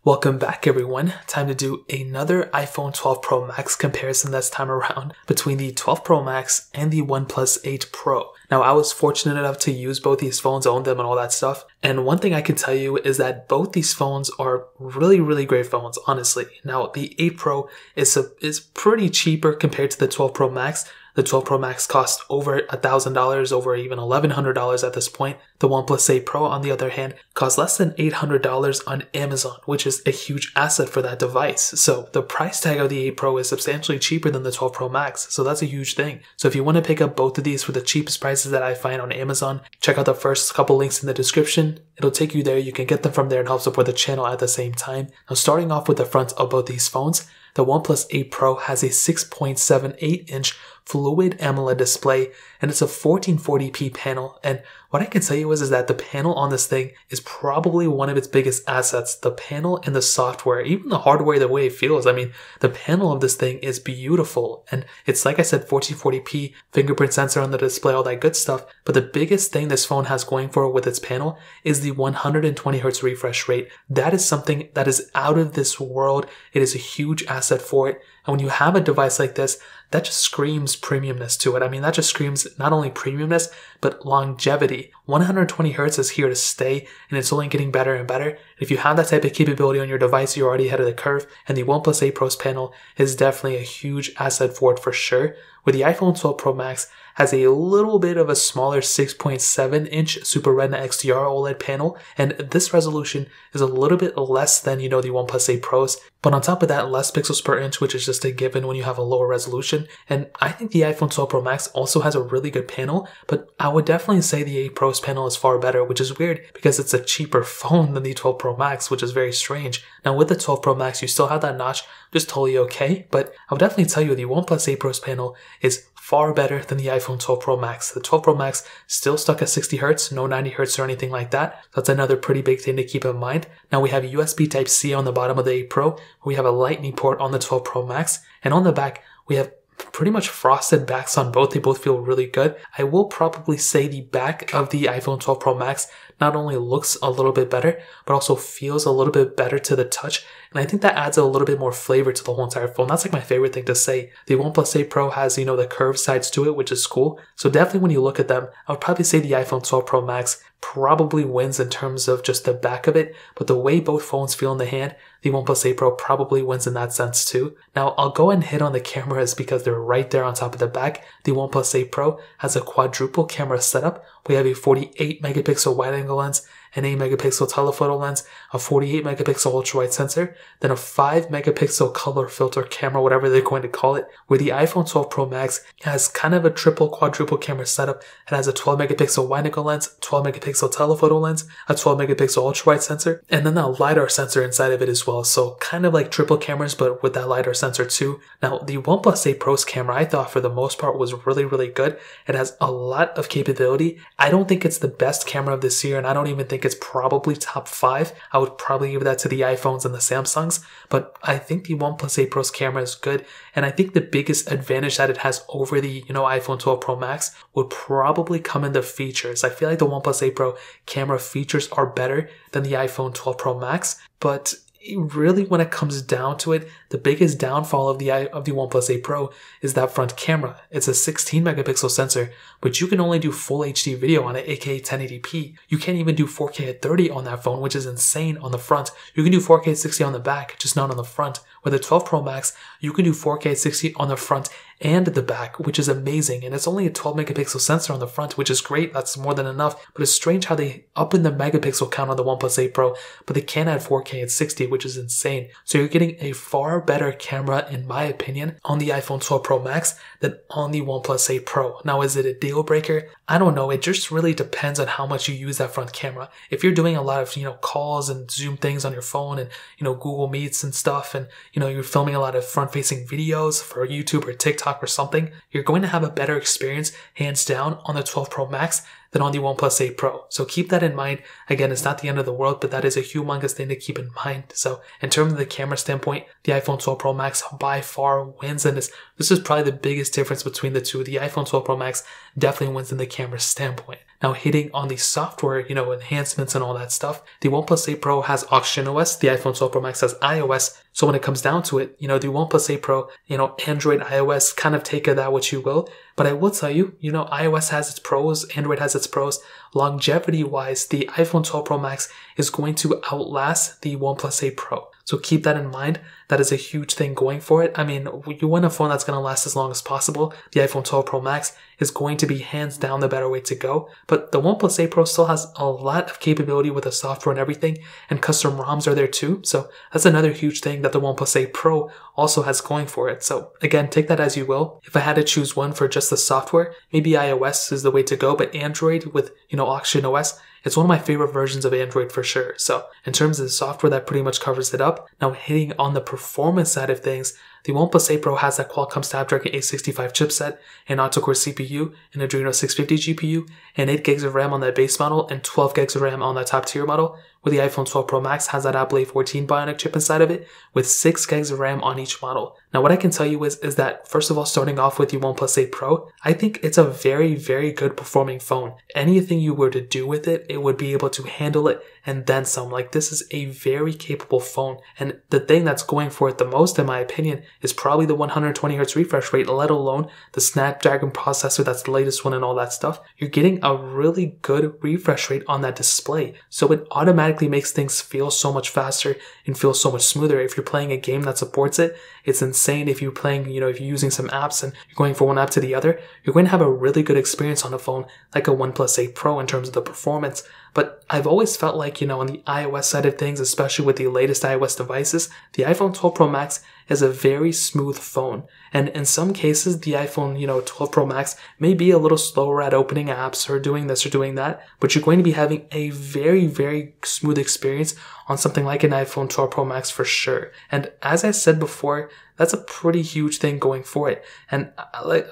Welcome back everyone. Time to do another iPhone 12 Pro Max comparison this time around between the 12 Pro Max and the OnePlus 8 Pro. Now I was fortunate enough to use both these phones, own them and all that stuff. And one thing I can tell you is that both these phones are really great phones, honestly. Now the 8 Pro is pretty cheaper compared to the 12 Pro Max. The 12 Pro Max cost over $1,000, over even $1,100 at this point. The OnePlus 8 Pro, on the other hand, costs less than $800 on Amazon, which is a huge asset for that device. So the price tag of the 8 Pro is substantially cheaper than the 12 Pro Max, so that's a huge thing. So if you want to pick up both of these for the cheapest prices that I find on Amazon, check out the first couple links in the description. It'll take you there. You can get them from there and help support the channel at the same time. Now starting off with the front of both these phones, the OnePlus 8 Pro has a 6.78-inch Fluid AMOLED display, and it's a 1440p panel. And what I can tell you is that the panel on this thing is probably one of its biggest assets. The panel and the software, even the hardware, the way it feels. I mean, the panel of this thing is beautiful. And it's, like I said, 1440p, fingerprint sensor on the display, all that good stuff. But the biggest thing this phone has going for it with its panel is the 120Hz refresh rate. That is something that is out of this world. It is a huge asset for it. And when you have a device like this, that just screams premiumness to it. I mean, that just screams not only premiumness, but longevity. 120 Hz is here to stay, and it's only getting better and better. If you have that type of capability on your device, you're already ahead of the curve, and the OnePlus 8 Pro's panel is definitely a huge asset for it for sure. Where the iPhone 12 Pro Max has a little bit of a smaller 6.7-inch Super Retina XDR OLED panel, and this resolution is a little bit less than, the OnePlus 8 Pros. But on top of that, less pixels per inch, which is just a given when you have a lower resolution. And I think the iPhone 12 Pro Max also has a really good panel, but I would definitely say the 8 Pro's panel is far better, which is weird because it's a cheaper phone than the 12 Pro Max, which is very strange. Now with the 12 Pro Max, you still have that notch, just totally okay, but I would definitely tell you the OnePlus 8 Pro's panel is far better than the iPhone 12 Pro Max. The 12 Pro Max still stuck at 60 Hz, no 90 Hz or anything like that. So that's another pretty big thing to keep in mind. Now we have USB Type-C on the bottom of the 8 Pro. We have a Lightning port on the 12 Pro Max. And on the back, we have pretty much frosted backs on both. They both feel really good. I will probably say the back of the iPhone 12 Pro Max not only looks a little bit better, but also feels a little bit better to the touch. And I think that adds a little bit more flavor to the whole entire phone. That's like my favorite thing to say. The OnePlus 8 Pro has, the curved sides to it, which is cool. So definitely when you look at them, I would probably say the iPhone 12 Pro Max probably wins in terms of just the back of it. But the way both phones feel in the hand, the OnePlus 8 Pro probably wins in that sense too. Now I'll go and hit on the cameras because they're right there on top of the back. The OnePlus 8 Pro has a quadruple camera setup. We have a 48 megapixel wide angle lens, an 8 megapixel telephoto lens, a 48 megapixel ultra wide sensor, then a 5 megapixel color filter camera, whatever they're going to call it, where the iPhone 12 Pro Max has kind of a quadruple camera setup. It has a 12 megapixel wide angle lens, 12 megapixel telephoto lens, a 12 megapixel ultra wide sensor, and then a LiDAR sensor inside of it as well. So kind of like triple cameras, but with that LiDAR sensor too. Now the OnePlus 8 Pro's camera, I thought for the most part was really good. It has a lot of capability. I don't think it's the best camera of this year, and I don't even think it's probably top 5. I would probably give that to the iPhones and the Samsungs, but I think the OnePlus 8 Pro's camera is good, and I think the biggest advantage that it has over the, iPhone 12 Pro Max would probably come in the features. I feel like the OnePlus 8 Pro camera features are better than the iPhone 12 Pro Max, but really when it comes down to it, the biggest downfall of the OnePlus 8 Pro is that front camera. It's a 16 megapixel sensor, but you can only do full HD video on it, aka 1080p. You can't even do 4K at 30 on that phone, which is insane on the front. You can do 4K at 60 on the back, just not on the front. With the 12 Pro Max, you can do 4K at 60 on the front and the back, which is amazing. And it's only a 12 megapixel sensor on the front, which is great. That's more than enough. But it's strange how they up in the megapixel count on the OnePlus 8 Pro, but they can't add 4K at 60, which is insane. So you're getting a far better camera, in my opinion, on the iPhone 12 Pro Max than on the OnePlus 8 Pro. Now, is it a deal breaker? I don't know. It just really depends on how much you use that front camera. If you're doing a lot of, calls and Zoom things on your phone and, Google Meets and stuff, and, you're filming a lot of front-facing videos for YouTube or TikTok or something, you're going to have a better experience, hands down, on the 12 Pro Max than on the OnePlus 8 Pro. So keep that in mind. Again, it's not the end of the world, but that is a humongous thing to keep in mind. So in terms of the camera standpoint, the iPhone 12 Pro Max by far wins, and this is probably the biggest difference between the two. The iPhone 12 Pro Max definitely wins in the camera standpoint. Now, hitting on the software, enhancements and all that stuff, the OnePlus 8 Pro has OS, the iPhone 12 Pro Max has iOS. So when it comes down to it, the OnePlus 8 Pro, Android, iOS, kind of take of that what you will. But I will tell you, iOS has its pros, Android has its pros. Longevity-wise, the iPhone 12 Pro Max is going to outlast the OnePlus 8 Pro. So keep that in mind. That is a huge thing going for it. I mean, you want a phone that's going to last as long as possible. The iPhone 12 Pro Max is going to be hands down the better way to go. But the OnePlus 8 Pro still has a lot of capability with the software and everything, and custom ROMs are there too. So that's another huge thing that the OnePlus 8 Pro also has going for it. So again, take that as you will. If I had to choose one for just the software, maybe iOS is the way to go, but Android with, OS, it's one of my favorite versions of Android for sure. So in terms of the software, that pretty much covers it up. Now hitting on the performance side of things, the OnePlus 8 Pro has that Qualcomm Snapdragon 865 chipset, an octa-core CPU, an Adreno 650 GPU, and 8 gigs of RAM on that base model, and 12 gigs of RAM on that top tier model, where the iPhone 12 Pro Max has that Apple A14 Bionic chip inside of it, with 6 gigs of RAM on each model. Now what I can tell you is that, first of all, starting off with the OnePlus 8 Pro, I think it's a very, very good performing phone. Anything you were to do with it, it would be able to handle it and then some. Like, this is a very capable phone, and the thing that's going for it the most, in my opinion, is probably the 120Hz refresh rate, let alone the Snapdragon processor that's the latest one and all that stuff. You're getting a really good refresh rate on that display, so it automatically makes things feel so much faster and feel so much smoother. If you're playing a game that supports it, it's insane. If you're playing, if you're using some apps and you're going from one app to the other, you're going to have a really good experience on a phone like a OnePlus 8 Pro in terms of the performance. But I've always felt like, on the iOS side of things, especially with the latest iOS devices, the iPhone 12 Pro Max is a very smooth phone. And in some cases, the iPhone, 12 Pro Max may be a little slower at opening apps or doing this or doing that, but you're going to be having a very, very smooth experience on something like an iPhone 12 Pro Max for sure. And as I said before, that's a pretty huge thing going for it. And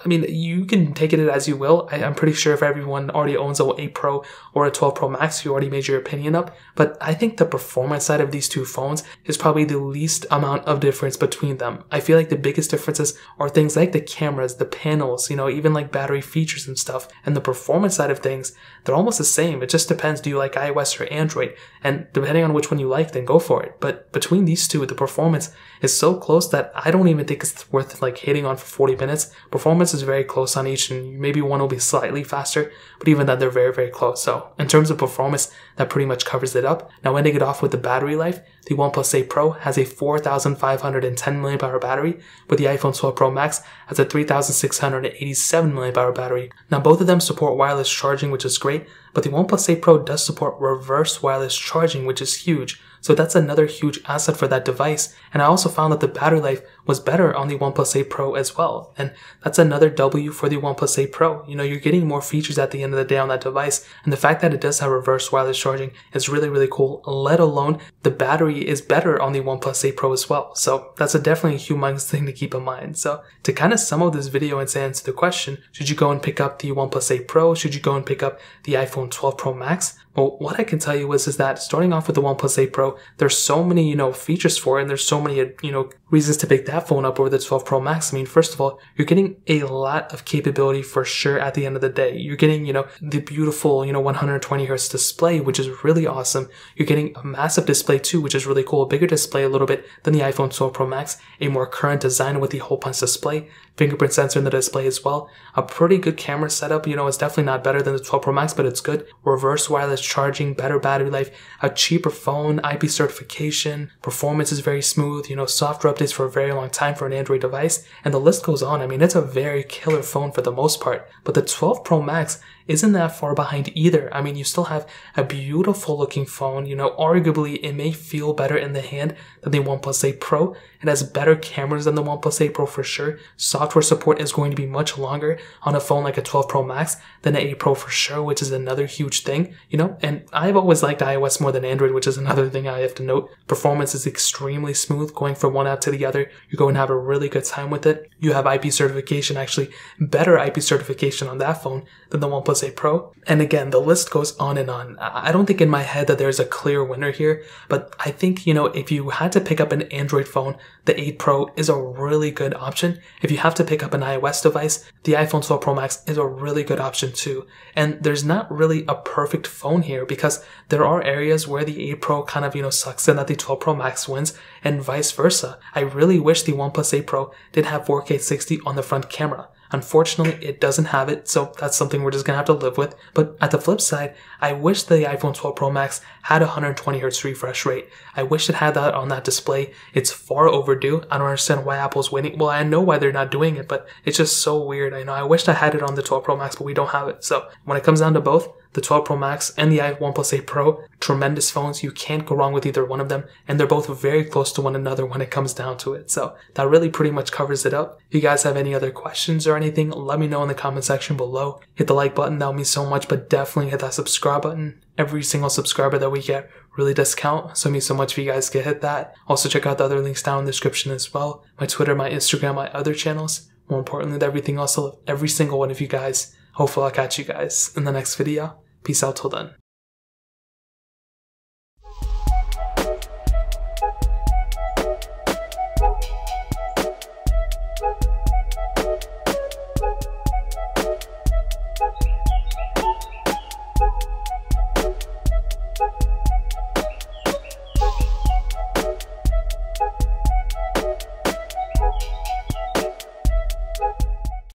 you can take it as you will. I'm pretty sure if everyone already owns an 8 Pro or a 12 Pro Max, you already made your opinion up. But I think the performance side of these two phones is probably the least amount of difference between them. I feel like the biggest differences are things like the cameras, the panels, even like battery features and stuff. And the performance side of things, they're almost the same. It just depends. Do you like iOS or Android? And depending on which one you like, then go for it. But between these two, the performance is so close that I don't even think it's worth hitting on for 40 minutes. Performance is very close on each, and maybe one will be slightly faster, but even then they're very, very close. So in terms of performance, that pretty much covers it up. Now ending it off with the battery life, the OnePlus 8 Pro has a 4,510 mAh battery, but the iPhone 12 Pro Max has a 3,687 mAh battery. Now both of them support wireless charging, which is great, but the OnePlus 8 Pro does support reverse wireless charging, which is huge. So that's another huge asset for that device. And I also found that the battery life was better on the OnePlus 8 Pro as well. And that's another W for the OnePlus 8 Pro. You're getting more features at the end of the day on that device. And the fact that it does have reverse wireless charging is really, really cool, let alone the battery is better on the OnePlus 8 Pro as well. So that's definitely a humongous thing to keep in mind. So to kind of sum up this video and to answer the question, should you go and pick up the OnePlus 8 Pro? Should you go and pick up the iPhone 12 Pro Max? Well, what I can tell you is that starting off with the OnePlus 8 Pro, there's so many, features for it, and there's so many, reasons to pick that phone up over the 12 Pro Max. I mean, first of all, you're getting a lot of capability for sure at the end of the day. You're getting, the beautiful, 120Hz display, which is really awesome. You're getting a massive display too, which is really cool. A bigger display a little bit than the iPhone 12 Pro Max, a more current design with the hole punch display, fingerprint sensor in the display as well. A pretty good camera setup, it's definitely not better than the 12 Pro Max, but it's good. Reverse wireless charging, better battery life, a cheaper phone, IP certification, performance is very smooth, software updates for a very long time for an Android device, and the list goes on. I mean, it's a very killer phone for the most part. But the 12 Pro Max isn't that far behind either. I mean, you still have a beautiful looking phone. Arguably it may feel better in the hand than the OnePlus 8 Pro. It has better cameras than the OnePlus 8 Pro for sure. Software support is going to be much longer on a phone like a 12 Pro Max than an 8 Pro for sure, which is another huge thing, and I've always liked iOS more than Android, which is another thing I have to note. Performance is extremely smooth going from one app to to the other, you're going to have a really good time with it. You have IP certification, actually better IP certification on that phone than the OnePlus 8 Pro. And again, the list goes on and on. I don't think in my head that there's a clear winner here, but I think, you know, if you had to pick up an Android phone, the 8 Pro is a really good option. If you have to pick up an iOS device, the iPhone 12 Pro Max is a really good option too. And there's not really a perfect phone here because there are areas where the 8 Pro kind of, you know, sucks and that the 12 Pro Max wins and vice versa. I really wish the OnePlus 8 Pro did have 4K 60 on the front camera. Unfortunately, it doesn't have it, so that's something we're just gonna have to live with. But at the flip side, I wish the iPhone 12 Pro Max had a 120Hz refresh rate. I wish it had that on that display. It's far overdue. I don't understand why Apple's waiting. Well, I know why they're not doing it, but it's just so weird. I know I wished I had it on the 12 Pro Max, but we don't have it. So when it comes down to both, the 12 Pro Max and the OnePlus 8 Pro, tremendous phones. You can't go wrong with either one of them. And they're both very close to one another when it comes down to it. So that really pretty much covers it up. If you guys have any other questions or anything, let me know in the comment section below. Hit the like button, that would mean so much, but definitely hit that subscribe button. Every single subscriber that we get really does count, so it means so much if you guys can hit that. Also check out the other links down in the description as well. My Twitter, my Instagram, my other channels. More importantly than everything else, I love every single one of you guys. Hopefully I'll catch you guys in the next video. Peace out till then.